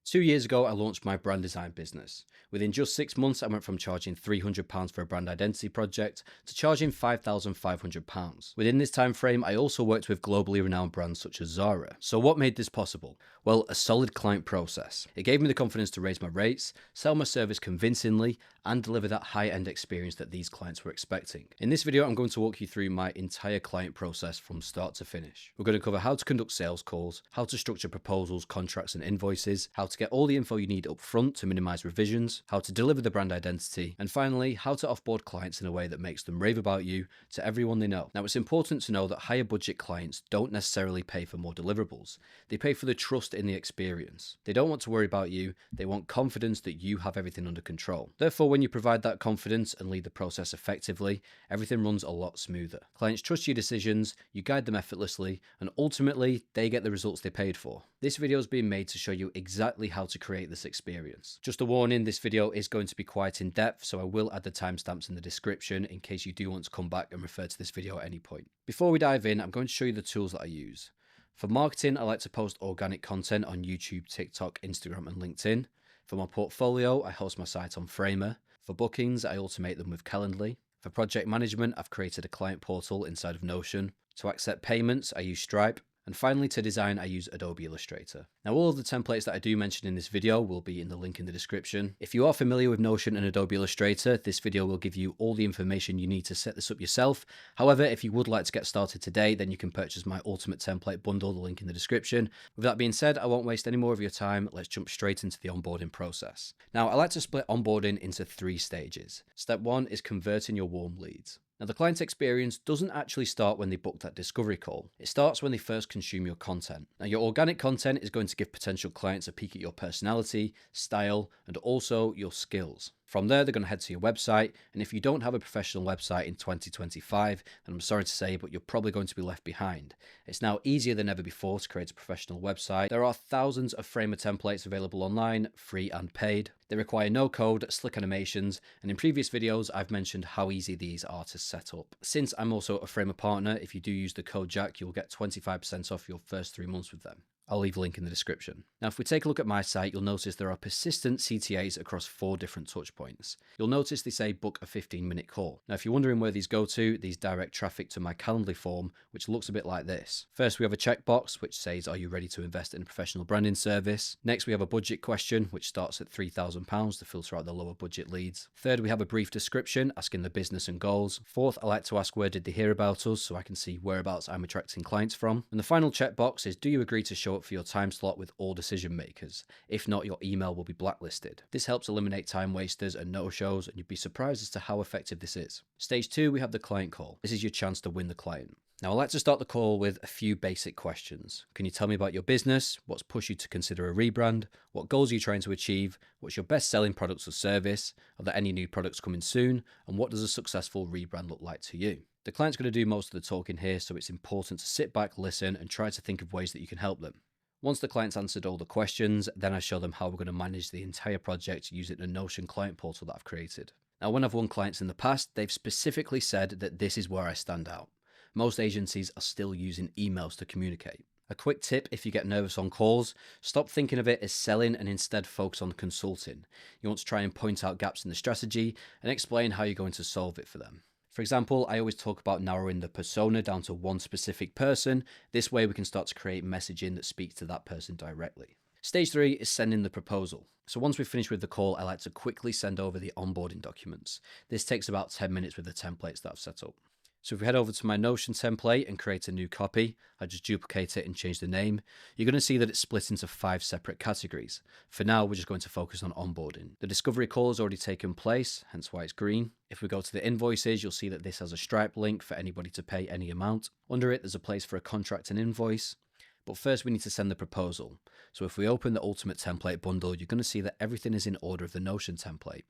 2 years ago, I launched my brand design business. Within just 6 months, I went from charging £300 for a brand identity project to charging £5,500. Within this time frame, I also worked with globally renowned brands such as Zara. So what made this possible? Well, a solid client process. It gave me the confidence to raise my rates, sell my service convincingly, and deliver that high-end experience that these clients were expecting. In this video, I'm going to walk you through my entire client process from start to finish. We're going to cover how to conduct sales calls, how to structure proposals, contracts, and invoices, how to get all the info you need up front to minimize revisions, how to deliver the brand identity, and finally, how to offboard clients in a way that makes them rave about you to everyone they know. Now, it's important to know that higher budget clients don't necessarily pay for more deliverables. They pay for the trust in the experience. They don't want to worry about you. They want confidence that you have everything under control. Therefore, when you provide that confidence and lead the process effectively, everything runs a lot smoother. Clients trust your decisions, you guide them effortlessly, and ultimately, they get the results they paid for. This video is being made to show you exactly how to create this experience. Just a warning, this video is going to be quite in depth, so I will add the timestamps in the description in case you do want to come back and refer to this video at any point. Before we dive in, I'm going to show you the tools that I use. For marketing, I like to post organic content on YouTube, TikTok, Instagram, and LinkedIn. For my portfolio, I host my site on Framer. For bookings, I automate them with Calendly. For project management, I've created a client portal inside of Notion. To accept payments, I use Stripe. And finally, to design, I use Adobe Illustrator. Now, all of the templates that I do mention in this video will be in the link in the description. If you are familiar with Notion and Adobe Illustrator, this video will give you all the information you need to set this up yourself. However, if you would like to get started today, then you can purchase my Ultimate Template Bundle, the link in the description. With that being said, I won't waste any more of your time. Let's jump straight into the onboarding process. Now, I like to split onboarding into 3 stages. Step 1 is converting your warm leads. Now, the client experience doesn't actually start when they book that discovery call. It starts when they first consume your content. Now, your organic content is going to give potential clients a peek at your personality, style, and also your skills. From there, they're going to head to your website, and if you don't have a professional website in 2025, then I'm sorry to say, but you're probably going to be left behind. It's now easier than ever before to create a professional website. There are thousands of Framer templates available online, free and paid. They require no code, slick animations, and in previous videos, I've mentioned how easy these are to set up. Since I'm also a Framer partner, if you do use the code Jack, you'll get 25% off your first 3 months with them. I'll leave a link in the description. Now, if we take a look at my site, you'll notice there are persistent CTAs across 4 different touch points. You'll notice they say book a 15-minute call. Now, if you're wondering where these go to, these direct traffic to my Calendly form, which looks a bit like this. First, we have a checkbox, which says, are you ready to invest in a professional branding service? Next, we have a budget question, which starts at £3,000 to filter out the lower budget leads. Third, we have a brief description, asking the business and goals. Fourth, I like to ask where did they hear about us, so I can see whereabouts I'm attracting clients from. And the final checkbox is, do you agree to show up for your time slot with all decision makers? If not, your email will be blacklisted. This helps eliminate time wasters and no-shows, and you'd be surprised as to how effective this is. Stage 2, we have the client call. This is your chance to win the client. Now, I like to start the call with a few basic questions. Can you tell me about your business? What's pushed you to consider a rebrand? What goals are you trying to achieve? What's your best-selling products or service? Are there any new products coming soon? And what does a successful rebrand look like to you? The client's going to do most of the talking here, so it's important to sit back, listen, and try to think of ways that you can help them. Once the client's answered all the questions, then I show them how we're going to manage the entire project using the Notion client portal that I've created. Now, when I've won clients in the past, they've specifically said that this is where I stand out. Most agencies are still using emails to communicate. A quick tip if you get nervous on calls, stop thinking of it as selling and instead focus on consulting. You want to try and point out gaps in the strategy and explain how you're going to solve it for them. For example, I always talk about narrowing the persona down to one specific person. This way we can start to create messaging that speaks to that person directly. Stage 3 is sending the proposal. So once we've finished with the call, I like to quickly send over the onboarding documents. This takes about 10 minutes with the templates that I've set up. So if we head over to my Notion template and create a new copy, I just duplicate it and change the name. You're going to see that it's split into 5 separate categories. For now, we're just going to focus on onboarding. The discovery call has already taken place, hence why it's green. If we go to the invoices, you'll see that this has a Stripe link for anybody to pay any amount. Under it, there's a place for a contract and invoice. But first we need to send the proposal. So if we open the Ultimate Template Bundle, you're going to see that everything is in order of the Notion template.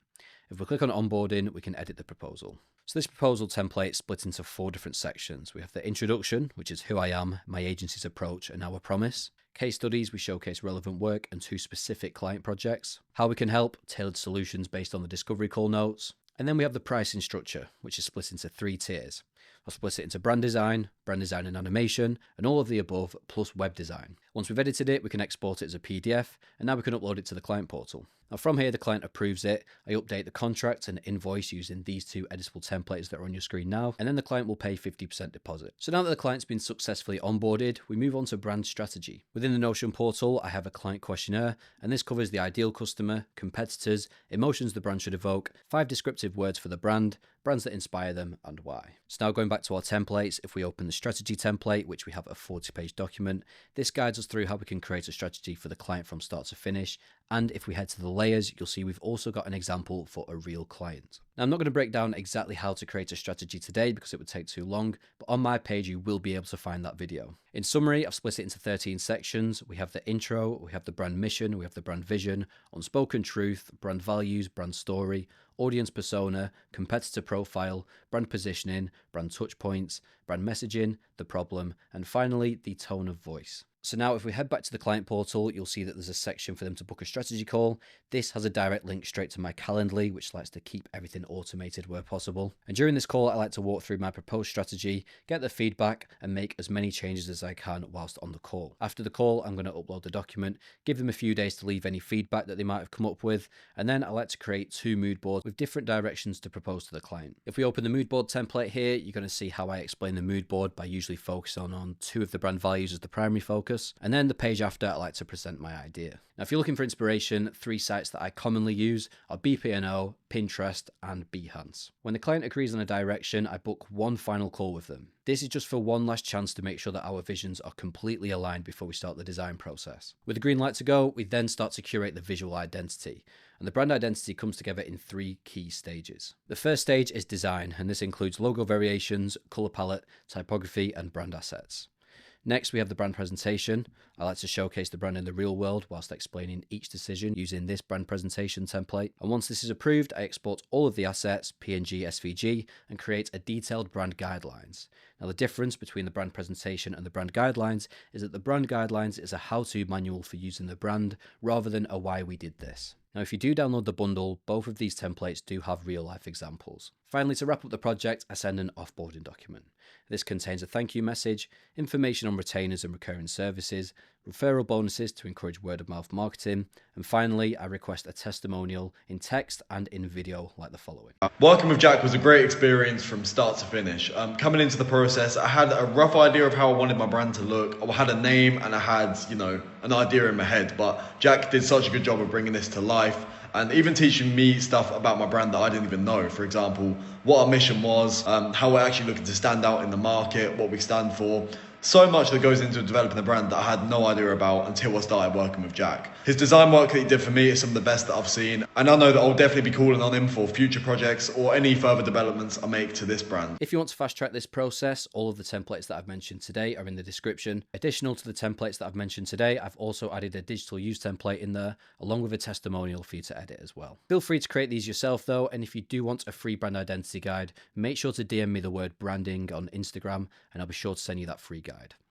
If we click on onboarding, we can edit the proposal. So this proposal template is split into 4 different sections. We have the introduction, which is who I am, my agency's approach, and our promise. Case studies, we showcase relevant work and 2 specific client projects. How we can help, tailored solutions based on the discovery call notes. And then we have the pricing structure, which is split into 3 tiers. I'll split it into brand design and animation, and all of the above, plus web design. Once we've edited it, we can export it as a PDF, and now we can upload it to the client portal. Now from here, the client approves it. I update the contract and invoice using these two editable templates that are on your screen now, and then the client will pay 50% deposit. So now that the client's been successfully onboarded, we move on to brand strategy. Within the Notion portal, I have a client questionnaire, and this covers the ideal customer, competitors, emotions the brand should evoke, 5 descriptive words for the brand, brands that inspire them, and why. So now going back to our templates, if we open the strategy template, which we have a 40-page document, this guides us through how we can create a strategy for the client from start to finish. And if we head to the layers, you'll see we've also got an example for a real client. Now, I'm not going to break down exactly how to create a strategy today because it would take too long, but on my page, you will be able to find that video. In summary, I've split it into 13 sections. We have the intro, we have the brand mission, we have the brand vision, unspoken truth, brand values, brand story, audience persona, competitor profile, brand positioning, brand touch points, brand messaging, the problem, and finally, the tone of voice. So now if we head back to the client portal, you'll see that there's a section for them to book a strategy call. This has a direct link straight to my Calendly, which likes to keep everything automated where possible. And during this call, I like to walk through my proposed strategy, get the feedback, and make as many changes as I can whilst on the call. After the call, I'm going to upload the document, give them a few days to leave any feedback that they might have come up with, and then I like to create 2 mood boards with different directions to propose to the client. If we open the mood board template here, you're going to see how I explain the mood board by usually focusing on 2 of the brand values as the primary focus. And then the page after, I like to present my idea. Now, if you're looking for inspiration, 3 sites that I commonly use are BPNO, Pinterest, and Behance. When the client agrees on a direction, I book one final call with them. This is just for one last chance to make sure that our visions are completely aligned before we start the design process. With the green light to go, we then start to curate the visual identity. And the brand identity comes together in 3 key stages. The first stage is design, and this includes logo variations, color palette, typography, and brand assets. Next, we have the brand presentation. I like to showcase the brand in the real world whilst explaining each decision using this brand presentation template. And once this is approved, I export all of the assets, PNG, SVG, and create a detailed brand guidelines. Now, the difference between the brand presentation and the brand guidelines is that the brand guidelines is a how-to manual for using the brand rather than a why we did this. Now, if you do download the bundle, both of these templates do have real-life examples. Finally, to wrap up the project, I send an offboarding document. This contains a thank you message, information on retainers and recurring services, referral bonuses to encourage word-of-mouth marketing, and finally, I request a testimonial in text and in video like the following. Working with Jack was a great experience from start to finish. Coming into the process, I had a rough idea of how I wanted my brand to look. I had a name and I had, an idea in my head, but Jack did such a good job of bringing this to life and even teaching me stuff about my brand that I didn't even know. For example, what our mission was, how we're actually looking to stand out in the market, what we stand for. So much that goes into developing a brand that I had no idea about until I started working with Jack. His design work that he did for me is some of the best that I've seen, and I know that I'll definitely be calling on him for future projects or any further developments I make to this brand. If you want to fast track this process, all of the templates that I've mentioned today are in the description. Additional to the templates that I've mentioned today, I've also added a digital use template in there, along with a testimonial for you to edit as well. Feel free to create these yourself though, and if you do want a free brand identity guide, make sure to DM me the word branding on Instagram, and I'll be sure to send you that free guide.